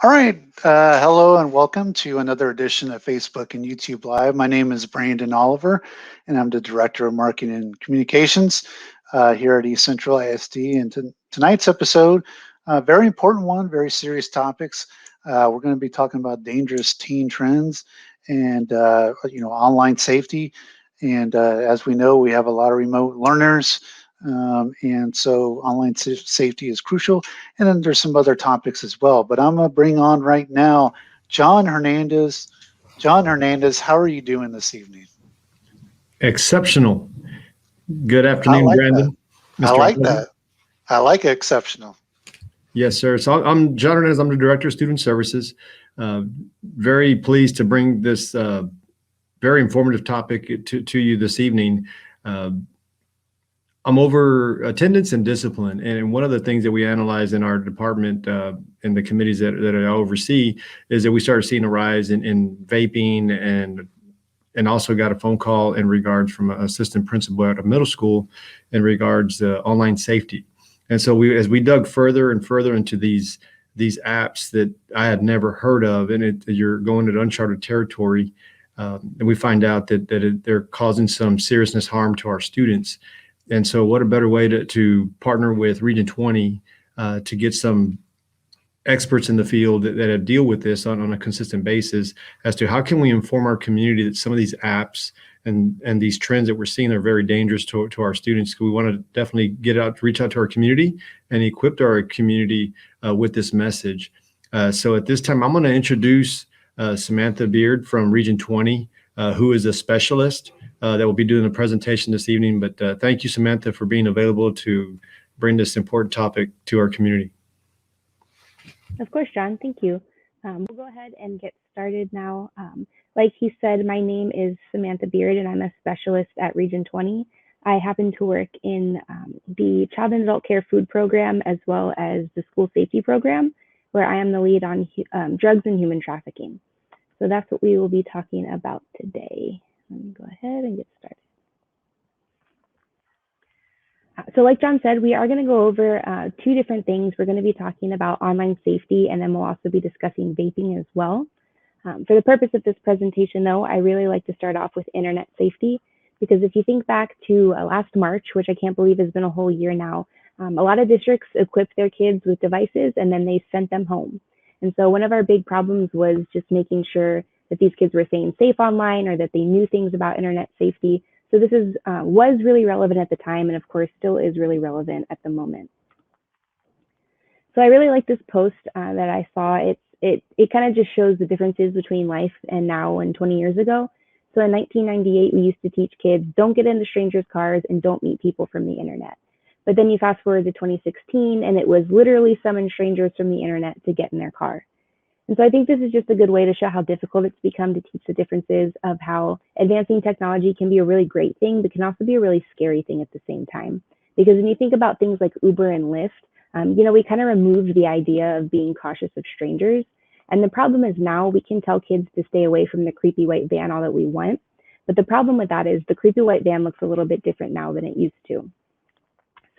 All right. Hello and welcome to another edition of Facebook and YouTube Live. My name is Brandon Oliver, and I'm the Director of Marketing and Communications here at East Central ISD. And tonight's episode, very important one, very serious topics. We're going to be talking about dangerous teen trends and online safety. And as we know, we have a lot of remote learners. And so online safety is crucial. And then there's some other topics as well. But I'm going to bring on right now John Hernandez. John Hernandez, how are you doing this evening? Exceptional. Good afternoon, I like Brandon. that. I like that. I like exceptional. Yes, sir. So I'm John Hernandez. I'm the Director of Student Services. Very pleased to bring this very informative topic to you this evening. I'm over attendance and discipline. And one of the things that we analyze in our department and the committees that I oversee is that we started seeing a rise in vaping and also got a phone call in regards from an assistant principal at a middle school in regards to online safety. And so as we dug further and further into these apps that I had never heard of, and you're going into uncharted territory, and we find out that they're causing some seriousness harm to our students. And so what a better way to partner with Region 20 to get some experts in the field that deal with this on a consistent basis as to how can we inform our community that some of these apps and these trends that we're seeing are very dangerous to our students. We want to definitely reach out to our community and equip our community with this message. So at this time, I'm going to introduce Samantha Beard from Region 20, who is a specialist that will be doing the presentation this evening. But thank you, Samantha, for being available to bring this important topic to our community. Of course, John. Thank you. We'll go ahead and get started now. Like he said, my name is Samantha Beard, and I'm a specialist at Region 20. I happen to work in the Child and Adult Care Food Program as well as the School Safety Program, where I am the lead on drugs and human trafficking. So that's what we will be talking about today. Let me go ahead and get started. So like John said, we are going to go over two different things. We're going to be talking about online safety, and then we'll also be discussing vaping as well. For the purpose of this presentation, though, I really like to start off with internet safety, because if you think back to last March, which I can't believe has been a whole year now, a lot of districts equipped their kids with devices and then they sent them home. And so one of our big problems was just making sure that these kids were staying safe online or that they knew things about internet safety. So this was really relevant at the time, and of course still is really relevant at the moment. So I really like this post that I saw. It kind of just shows the differences between life and now and 20 years ago. So in 1998, we used to teach kids, don't get into strangers' cars and don't meet people from the internet. But then you fast forward to 2016, and it was literally summon strangers from the internet to get in their car. And so I think this is just a good way to show how difficult it's become to teach the differences of how advancing technology can be a really great thing, but can also be a really scary thing at the same time. Because when you think about things like Uber and Lyft, we kind of removed the idea of being cautious of strangers. And the problem is now we can tell kids to stay away from the creepy white van all that we want. But the problem with that is the creepy white van looks a little bit different now than it used to.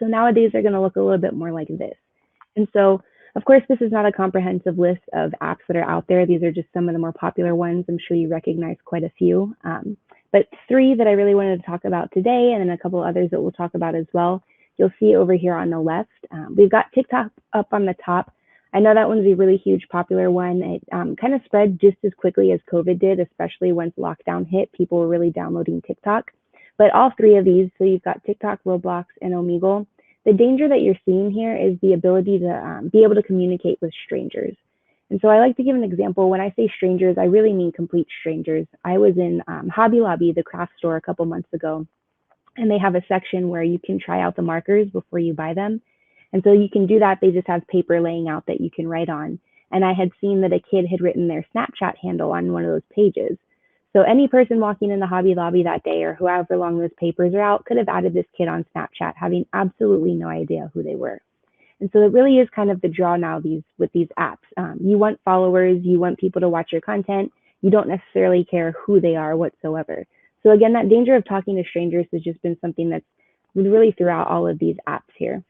So nowadays they're going to look a little bit more like this. And so, of course, this is not a comprehensive list of apps that are out there. These are just some of the more popular ones. I'm sure you recognize quite a few. But three that I really wanted to talk about today, and then a couple others that we'll talk about as well, you'll see over here on the left. We've got TikTok up on the top. I know that one's a really huge popular one. It kind of spread just as quickly as COVID did, especially once lockdown hit. People were really downloading TikTok. But all three of these, so you've got TikTok, Roblox, and Omegle. The danger that you're seeing here is the ability to be able to communicate with strangers. And so I like to give an example. When I say strangers, I really mean complete strangers. I was in Hobby Lobby, the craft store, a couple months ago, and they have a section where you can try out the markers before you buy them. And so you can do that. They just have paper laying out that you can write on. And I had seen that a kid had written their Snapchat handle on one of those pages. So any person walking in the Hobby Lobby that day, or however long those papers are out, could have added this kid on Snapchat, having absolutely no idea who they were. And so it really is kind of the draw now with these apps. You want followers, you want people to watch your content. You don't necessarily care who they are whatsoever. So again, that danger of talking to strangers has just been something that's really throughout all of these apps here.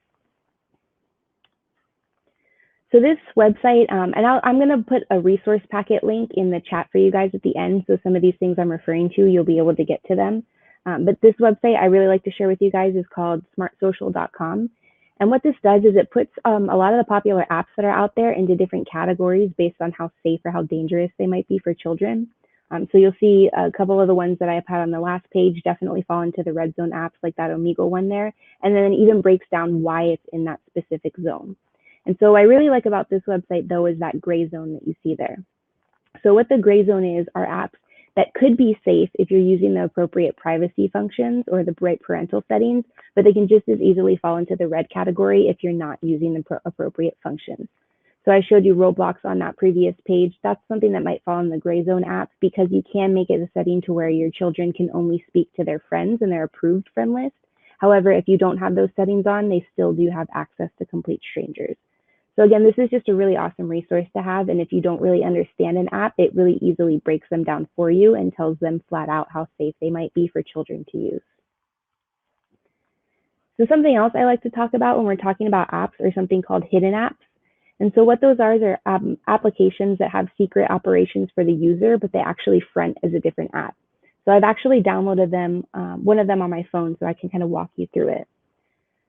So this website, and I'm going to put a resource packet link in the chat for you guys at the end. So some of these things I'm referring to, you'll be able to get to them. But this website I really like to share with you guys is called SmartSocial.com. And what this does is it puts a lot of the popular apps that are out there into different categories based on how safe or how dangerous they might be for children. So you'll see a couple of the ones that I've had on the last page definitely fall into the red zone apps, like that Omegle one there. And then it even breaks down why it's in that specific zone. And so what I really like about this website, though, is that gray zone that you see there. So what the gray zone is are apps that could be safe if you're using the appropriate privacy functions or the right parental settings, but they can just as easily fall into the red category if you're not using the appropriate functions. So I showed you Roblox on that previous page. That's something that might fall in the gray zone app because you can make it a setting to where your children can only speak to their friends and their approved friend list. However, if you don't have those settings on, they still do have access to complete strangers. So again, this is just a really awesome resource to have. And if you don't really understand an app, it really easily breaks them down for you and tells them flat out how safe they might be for children to use. So something else I like to talk about when we're talking about apps are something called hidden apps. And so what those are applications that have secret operations for the user, but they actually front as a different app. So I've actually downloaded them, one of them on my phone, so I can kind of walk you through it.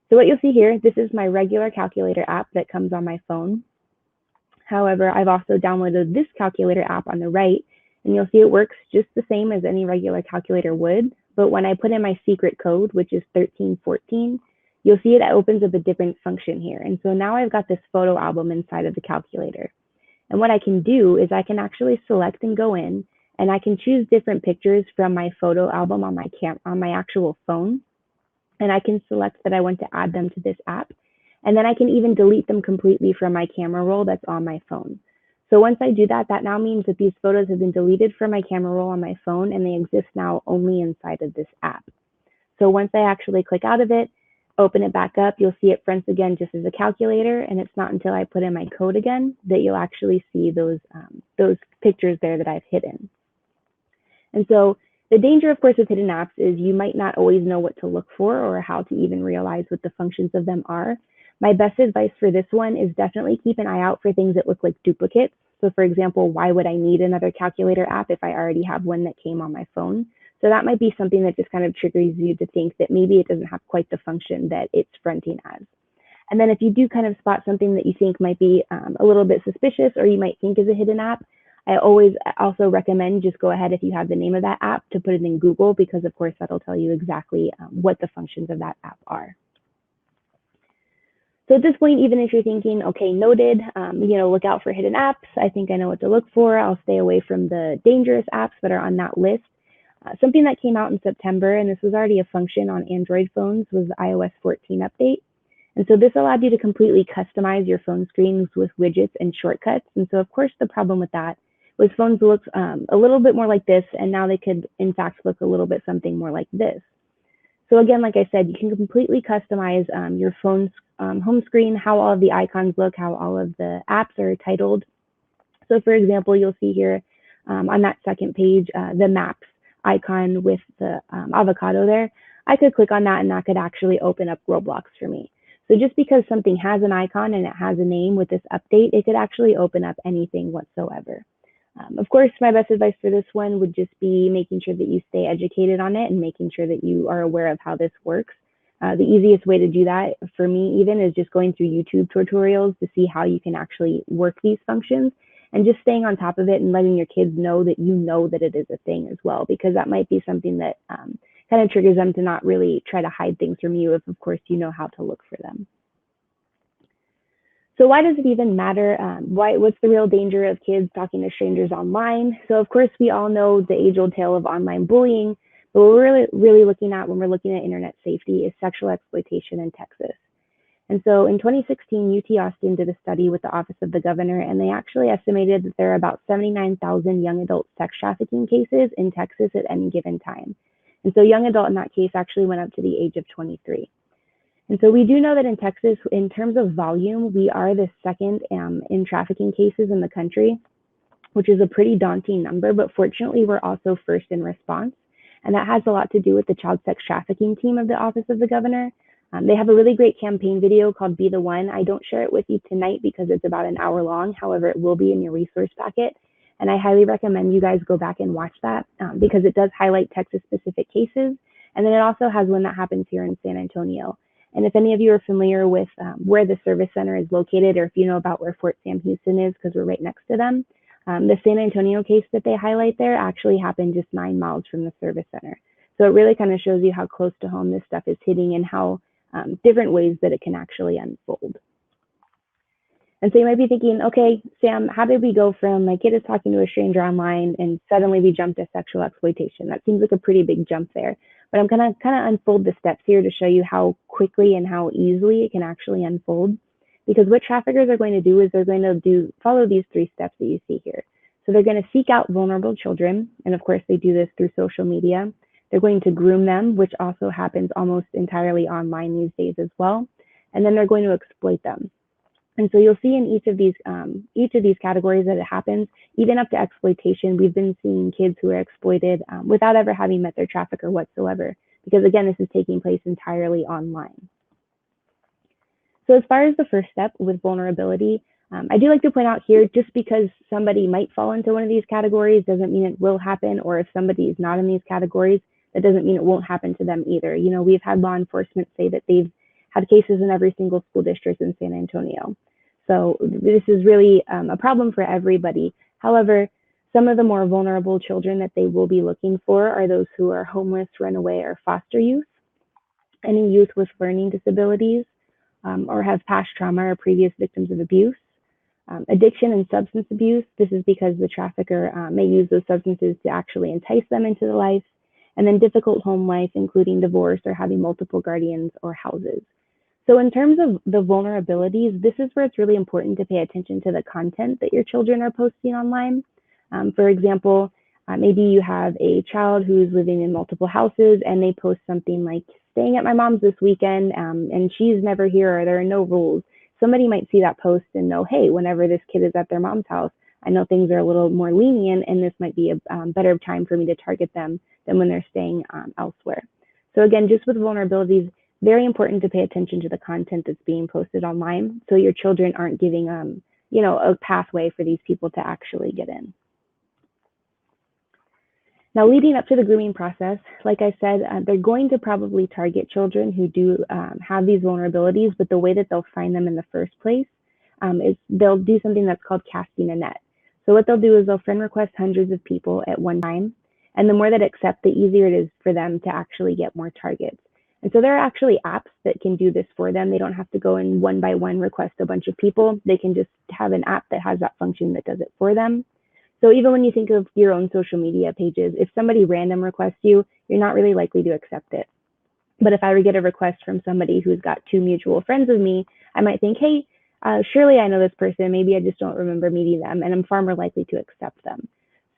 So what you'll see here, this is my regular calculator app that comes on my phone. However, I've also downloaded this calculator app on the right, and you'll see it works just the same as any regular calculator would. But when I put in my secret code, which is 1314, you'll see it opens up a different function here. And so now I've got this photo album inside of the calculator. And what I can do is I can actually select and go in, and I can choose different pictures from my photo album on my actual phone. And I can select that I want to add them to this app. And then I can even delete them completely from my camera roll that's on my phone. So once I do that, that now means that these photos have been deleted from my camera roll on my phone, and they exist now only inside of this app. So once I actually click out of it, open it back up, you'll see it fronts again just as a calculator, and it's not until I put in my code again that you'll actually see those pictures there that I've hidden. And so the danger, of course, with hidden apps is you might not always know what to look for or how to even realize what the functions of them are. My best advice for this one is definitely keep an eye out for things that look like duplicates. So for example, why would I need another calculator app if I already have one that came on my phone? So that might be something that just kind of triggers you to think that maybe it doesn't have quite the function that it's fronting as. And then if you do kind of spot something that you think might be a little bit suspicious or you might think is a hidden app, I always also recommend just go ahead if you have the name of that app to put it in Google, because of course that'll tell you exactly what the functions of that app are. So at this point, even if you're thinking, okay, noted, look out for hidden apps. I think I know what to look for. I'll stay away from the dangerous apps that are on that list. Something that came out in September, and this was already a function on Android phones, was the iOS 14 update. And so this allowed you to completely customize your phone screens with widgets and shortcuts. And so of course, the problem with that was phones looked a little bit more like this, and now they could in fact look a little bit something more like this. So again, like I said, you can completely customize your phone's home screen, how all of the icons look, how all of the apps are titled. So for example, you'll see here on that second page, the Maps icon with the avocado there. I could click on that and that could actually open up Roblox for me. So just because something has an icon and it has a name with this update, it could actually open up anything whatsoever. Of course, my best advice for this one would just be making sure that you stay educated on it and making sure that you are aware of how this works. The easiest way to do that for me even is just going through YouTube tutorials to see how you can actually work these functions, and just staying on top of it and letting your kids know that you know that it is a thing as well, because that might be something that kind of triggers them to not really try to hide things from you if, of course, you know how to look for them. So why does it even matter? What's the real danger of kids talking to strangers online? So of course, we all know the age-old tale of online bullying, but what we're really looking at when we're looking at internet safety is sexual exploitation in Texas. And so in 2016, UT Austin did a study with the Office of the Governor, and they actually estimated that there are about 79,000 young adult sex trafficking cases in Texas at any given time. And so young adult in that case actually went up to the age of 23. And so we do know that in Texas, in terms of volume, we are the second in trafficking cases in the country, which is a pretty daunting number, but fortunately, we're also first in response. And that has a lot to do with the child sex trafficking team of the Office of the Governor. They have a really great campaign video called Be the One. I don't share it with you tonight because it's about an hour long. However, it will be in your resource packet. And I highly recommend you guys go back and watch that because it does highlight Texas-specific cases. And then it also has one that happens here in San Antonio. And if any of you are familiar with where the service center is located, or if you know about where Fort Sam Houston is, because we're right next to them, the San Antonio case that they highlight there actually happened just 9 miles from the service center. So it really kind of shows you how close to home this stuff is hitting and how different ways that it can actually unfold. And so you might be thinking, okay, Sam, how did we go from my kid is talking to a stranger online and suddenly we jump to sexual exploitation? That seems like a pretty big jump there. But I'm going to kind of unfold the steps here to show you how quickly and how easily it can actually unfold. Because what traffickers are going to do is they're going to follow these 3 steps that you see here. So they're going to seek out vulnerable children. And of course, they do this through social media. They're going to groom them, which also happens almost entirely online these days as well. And then they're going to exploit them. And so you'll see in each of these categories that it happens, even up to exploitation. We've been seeing kids who are exploited without ever having met their trafficker whatsoever, because again, this is taking place entirely online. So as far as the first step with vulnerability, I do like to point out here, just because somebody might fall into one of these categories doesn't mean it will happen, or if somebody is not in these categories, that doesn't mean it won't happen to them either. You know, we've had law enforcement say that they've had cases in every single school district in San Antonio. So this is really a problem for everybody. However, some of the more vulnerable children that they will be looking for are those who are homeless, runaway, or foster youth, any youth with learning disabilities, or have past trauma or previous victims of abuse, addiction and substance abuse. This is because the trafficker may use those substances to actually entice them into the life, and then difficult home life, including divorce or having multiple guardians or houses. So in terms of the vulnerabilities, this is where it's really important to pay attention to the content that your children are posting online. For example, maybe you have a child who's living in multiple houses and they post something like, staying at my mom's this weekend and she's never here, or there are no rules. Somebody might see that post and know, hey, whenever this kid is at their mom's house, I know things are a little more lenient and this might be a better time for me to target them than when they're staying elsewhere. So again, just with vulnerabilities, very important to pay attention to the content that's being posted online, so your children aren't giving a pathway for these people to actually get in. Now, leading up to the grooming process, like I said, they're going to probably target children who do have these vulnerabilities, but the way that they'll find them in the first place is they'll do something that's called casting a net. So what they'll do is they'll friend request hundreds of people at one time, and the more that accept, the easier it is for them to actually get more targets. And so there are actually apps that can do this for them. They don't have to go and one by one request a bunch of people. They can just have an app that has that function that does it for them. So even when you think of your own social media pages, if somebody random requests you, you're not really likely to accept it. But if I were to get a request from somebody who's got 2 mutual friends of me, I might think, hey, surely I know this person. Maybe I just don't remember meeting them, and I'm far more likely to accept them.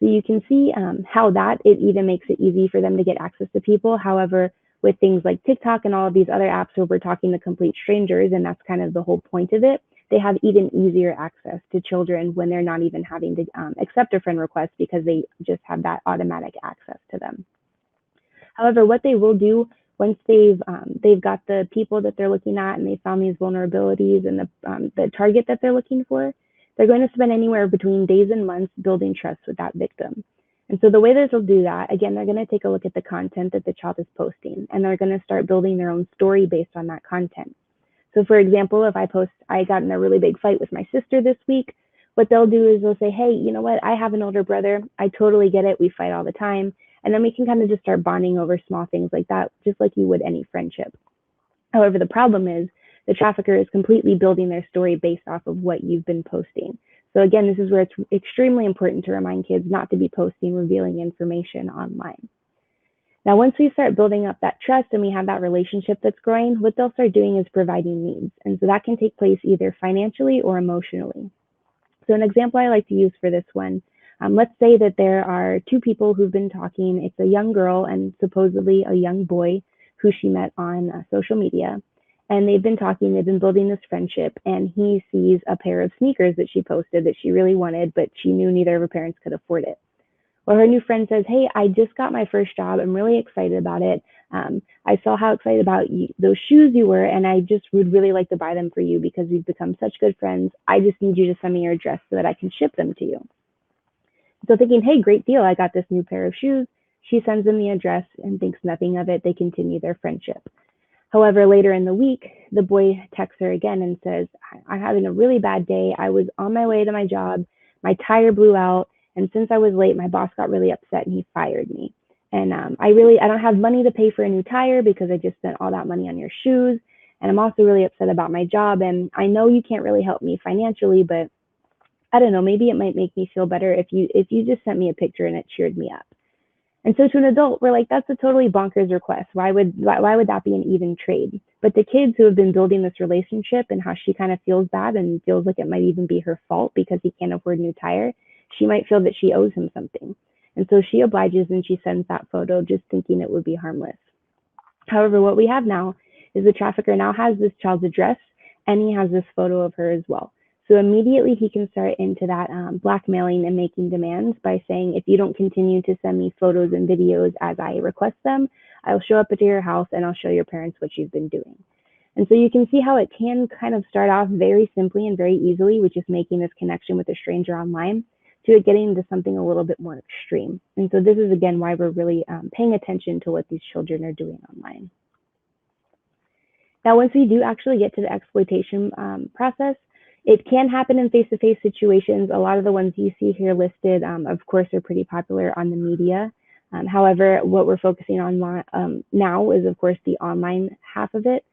So you can see how that it even makes it easy for them to get access to people. However, with things like TikTok and all of these other apps where we're talking to complete strangers, and that's kind of the whole point of it, they have even easier access to children when they're not even having to accept a friend request, because they just have that automatic access to them. However, what they will do once they've got the people that they're looking at and they found these vulnerabilities and the target that they're looking for, they're going to spend anywhere between days and months building trust with that victim. And so the way that they'll do that, again, they're going to take a look at the content that the child is posting, and they're going to start building their own story based on that content. So for example, if I post, I got in a really big fight with my sister this week, what they'll do is they'll say, hey, you know what? I have an older brother. I totally get it. We fight all the time. And then we can kind of just start bonding over small things like that, just like you would any friendship. However, the problem is the trafficker is completely building their story based off of what you've been posting. So again, this is where it's extremely important to remind kids not to be posting revealing information online. Now, once we start building up that trust and we have that relationship that's growing, what they'll start doing is providing needs. And so that can take place either financially or emotionally. So an example I like to use for this one, let's say that there are 2 people who've been talking. It's a young girl and supposedly a young boy who she met on social media. And they've been talking, they've been building this friendship, and he sees a pair of sneakers that she posted that she really wanted, but she knew neither of her parents could afford it. Well, her new friend says, hey, I just got my first job. I'm really excited about it. I saw how excited about those shoes you were, and I just would really like to buy them for you because we've become such good friends. I just need you to send me your address so that I can ship them to you. So thinking, hey, great deal. I got this new pair of shoes. She sends them the address and thinks nothing of it. They continue their friendship. However, later in the week, the boy texts her again and says, I'm having a really bad day. I was on my way to my job. My tire blew out. And since I was late, my boss got really upset and he fired me. And I don't have money to pay for a new tire because I just spent all that money on your shoes. And I'm also really upset about my job. And I know you can't really help me financially, but I don't know, maybe it might make me feel better if you just sent me a picture and it cheered me up. And so to an adult, we're like, that's a totally bonkers request. Why would that be an even trade? But the kids who have been building this relationship and how she kind of feels bad and feels like it might even be her fault because he can't afford a new tire, she might feel that she owes him something. And so she obliges and she sends that photo just thinking it would be harmless. However, what we have now is the trafficker now has this child's address and he has this photo of her as well. So immediately he can start into that blackmailing and making demands by saying, if you don't continue to send me photos and videos as I request them, I'll show up at your house and I'll show your parents what you've been doing. And so you can see how it can kind of start off very simply and very easily with just making this connection with a stranger online to it getting into something a little bit more extreme. And so this is, again, why we're really paying attention to what these children are doing online. Now, once we do actually get to the exploitation process, it can happen in face-to-face situations. A lot of the ones you see here listed, of course, are pretty popular on the media. However, what we're focusing on now is, of course, the online half of it.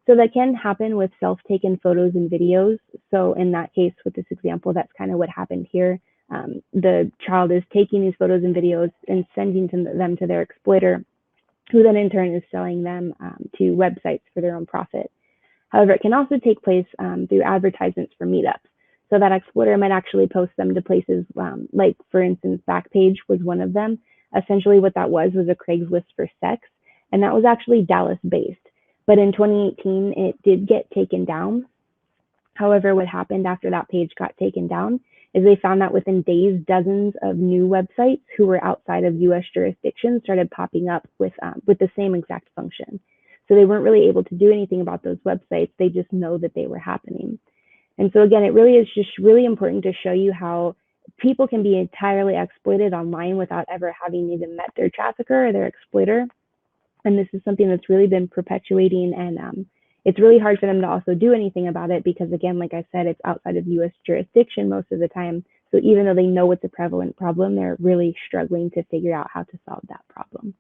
So that can happen with self-taken photos and videos. So in that case, with this example, that's kind of what happened here. The child is taking these photos and videos and sending them to their exploiter, who then in turn is selling them to websites for their own profit. However, it can also take place through advertisements for meetups. So that exploiter might actually post them to places like, for instance, Backpage was one of them. Essentially what that was a Craigslist for sex, and that was actually Dallas-based. But in 2018, it did get taken down. However, what happened after that page got taken down is they found that within days, dozens of new websites who were outside of US jurisdictions started popping up with the same exact function. So they weren't really able to do anything about those websites. They just know that they were happening. And so again, it really is just really important to show you how people can be entirely exploited online without ever having even met their trafficker or their exploiter. And this is something that's really been perpetuating, and it's really hard for them to also do anything about it because, again, like I said, it's outside of US jurisdiction most of the time. So even though they know it's a prevalent problem, they're really struggling to figure out how to solve that problem.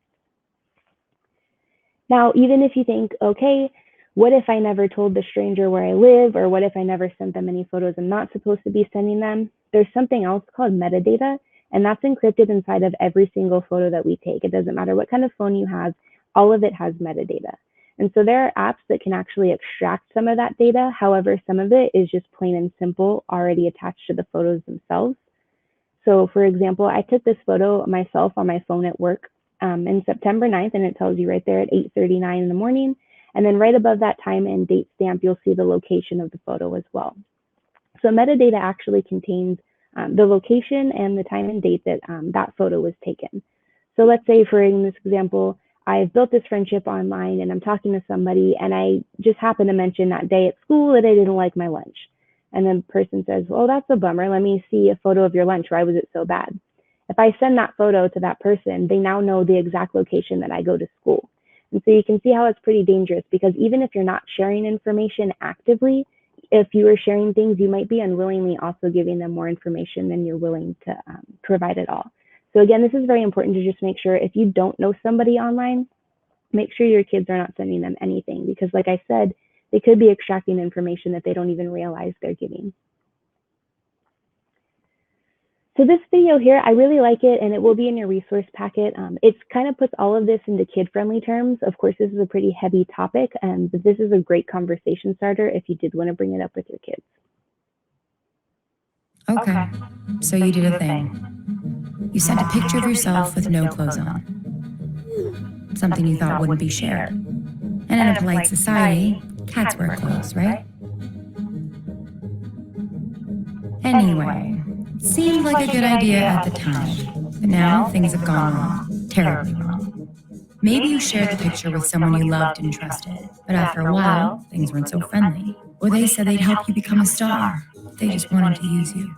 Now, even if you think, okay, what if I never told the stranger where I live, or what if I never sent them any photos I'm not supposed to be sending them? There's something else called metadata, and that's encrypted inside of every single photo that we take. It doesn't matter what kind of phone you have, all of it has metadata. And so there are apps that can actually extract some of that data. However, some of it is just plain and simple, already attached to the photos themselves. So for example, I took this photo myself on my phone at work in September 9th, and it tells you right there at 8:39 in the morning. And then right above that time and date stamp, you'll see the location of the photo as well. So metadata actually contains the location and the time and date that that photo was taken. So let's say, for in this example, I've built this friendship online and I'm talking to somebody and I just happen to mention that day at school that I didn't like my lunch. And then the person says, well, that's a bummer. Let me see a photo of your lunch. Why was it so bad? If I send that photo to that person, they now know the exact location that I go to school. And so you can see how it's pretty dangerous, because even if you're not sharing information actively, if you are sharing things, you might be unwillingly also giving them more information than you're willing to provide at all. So again, this is very important to just make sure if you don't know somebody online, make sure your kids are not sending them anything, because like I said, they could be extracting information that they don't even realize they're giving. So this video here, I really like it, and it will be in your resource packet. It kind of puts all of this into kid-friendly terms. Of course, this is a pretty heavy topic, but this is a great conversation starter if you did want to bring it up with your kids. Okay, so you did a thing. You sent a picture of yourself with no clothes on, something you thought wouldn't be shared. And in a polite society, cats wear clothes, right? Anyway, seemed like a good idea at the time, but now things have gone wrong, terribly wrong. Maybe you shared the picture with someone you loved and trusted, but after a while, things weren't so friendly. Or they said they'd help you become a star. They just wanted to use you.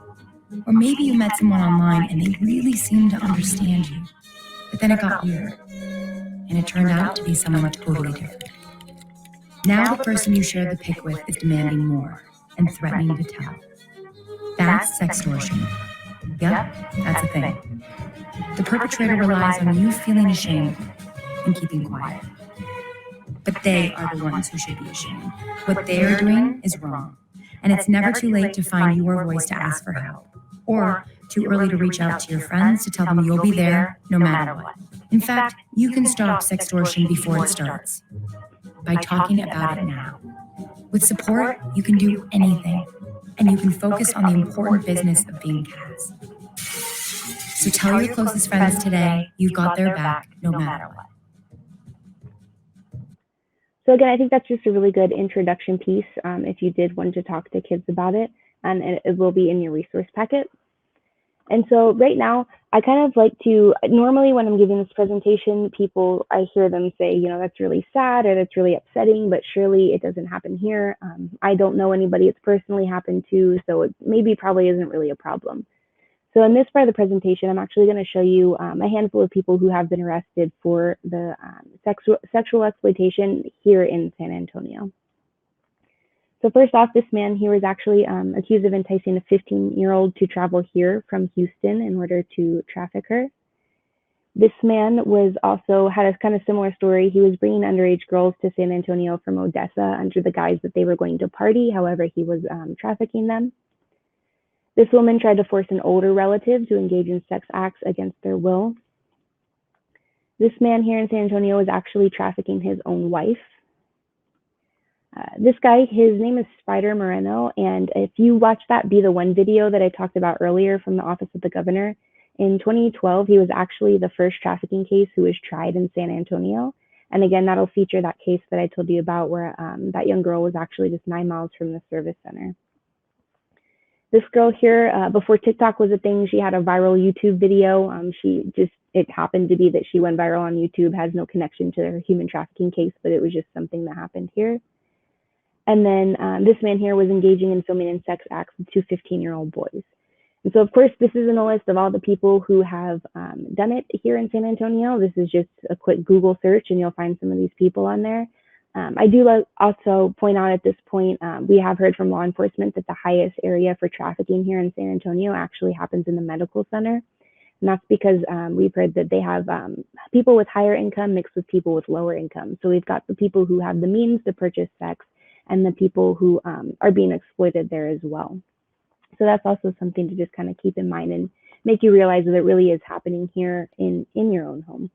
Or maybe you met someone online and they really seemed to understand you. But then it got weird, and it turned out to be someone totally different. Now the person you shared the pic with is demanding more and threatening to tell. That's sextortion. Yep, that's a thing. The perpetrator relies on you feeling ashamed and keeping quiet. But they are the ones who should be ashamed. What they are doing is wrong. And it's never too late to find your voice to ask for help. Or too early to reach out to your friends to tell them you'll be there no matter what. In fact, you can stop sextortion before it starts by talking about it now. With support, you can do anything, and you can focus on the important business of being cats. So tell your closest friends today you've got their back no matter what. So again, I think that's just a really good introduction piece if you did want to talk to kids about it, and it will be in your resource packet. And so right now, I kind of like to, normally when I'm giving this presentation, I hear them say, you know, that's really sad or that's really upsetting, but surely it doesn't happen here. I don't know anybody it's personally happened to, so it probably isn't really a problem. So in this part of the presentation, I'm actually going to show you a handful of people who have been arrested for the sexual exploitation here in San Antonio. So first off, this man here was actually accused of enticing a 15-year-old to travel here from Houston in order to traffic her. This man had a kind of similar story. He was bringing underage girls to San Antonio from Odessa under the guise that they were going to party. However, he was trafficking them. This woman tried to force an older relative to engage in sex acts against their will. This man here in San Antonio was actually trafficking his own wife. This guy, his name is Spider Moreno, and if you watch that Be the One video that I talked about earlier from the Office of the Governor, in 2012, he was actually the first trafficking case who was tried in San Antonio. And again, that'll feature that case that I told you about where that young girl was actually just 9 miles from the service center. This girl here, before TikTok was a thing, she had a viral YouTube video. It happened to be that she went viral on YouTube, has no connection to her human trafficking case, but it was just something that happened here. And then this man here was engaging in filming in sex acts with 2 15-year-old boys. And so, of course, this isn't a list of all the people who have done it here in San Antonio. This is just a quick Google search, and you'll find some of these people on there. I do also point out at this point, we have heard from law enforcement that the highest area for trafficking here in San Antonio actually happens in the medical center. And that's because we've heard that they have people with higher income mixed with people with lower income. So we've got the people who have the means to purchase sex and the people who are being exploited there as well. So that's also something to just kind of keep in mind and make you realize that it really is happening here in your own home.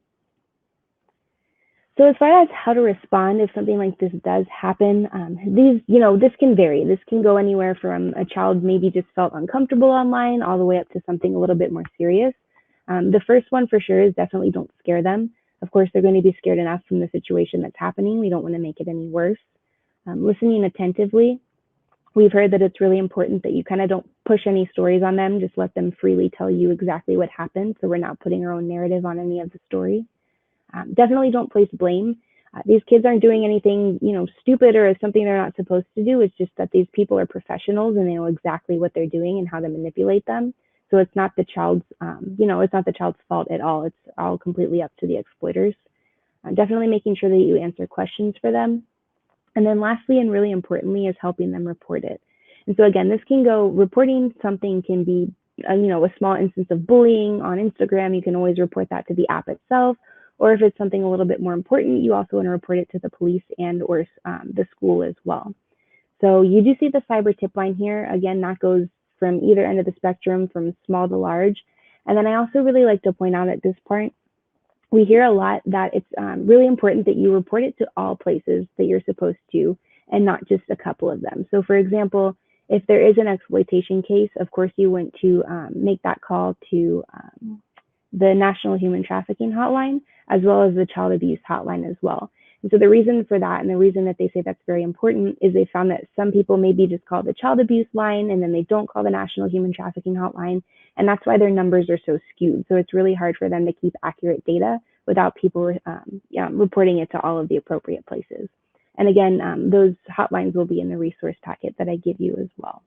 So as far as how to respond if something like this does happen, this can vary. This can go anywhere from a child maybe just felt uncomfortable online all the way up to something a little bit more serious. The first one for sure is definitely don't scare them. Of course, they're going to be scared enough from the situation that's happening. We don't want to make it any worse. Listening attentively. We've heard that it's really important that you kind of don't push any stories on them. Just let them freely tell you exactly what happened. So we're not putting our own narrative on any of the story. Definitely don't place blame. These kids aren't doing anything, stupid or something they're not supposed to do. It's just that these people are professionals and they know exactly what they're doing and how to manipulate them. So it's not the child's, it's not the child's fault at all. It's all completely up to the exploiters. Definitely making sure that you answer questions for them. And then lastly, and really importantly, is helping them report it. And so again, this can go, reporting something can be, a small instance of bullying on Instagram. You can always report that to the app itself. Or if it's something a little bit more important, you also want to report it to the police and or the school as well. So you do see the cyber tip line here. Again, that goes from either end of the spectrum, from small to large. And then I also really like to point out at this point, we hear a lot that it's really important that you report it to all places that you're supposed to and not just a couple of them. So for example, if there is an exploitation case, of course you want to make that call to the National Human Trafficking Hotline, as well as the Child Abuse Hotline as well. And so the reason for that, and the reason that they say that's very important, is they found that some people maybe just call the child abuse line and then they don't call the National Human Trafficking Hotline. And that's why their numbers are so skewed. So it's really hard for them to keep accurate data without people reporting it to all of the appropriate places. And again, those hotlines will be in the resource packet that I give you as well.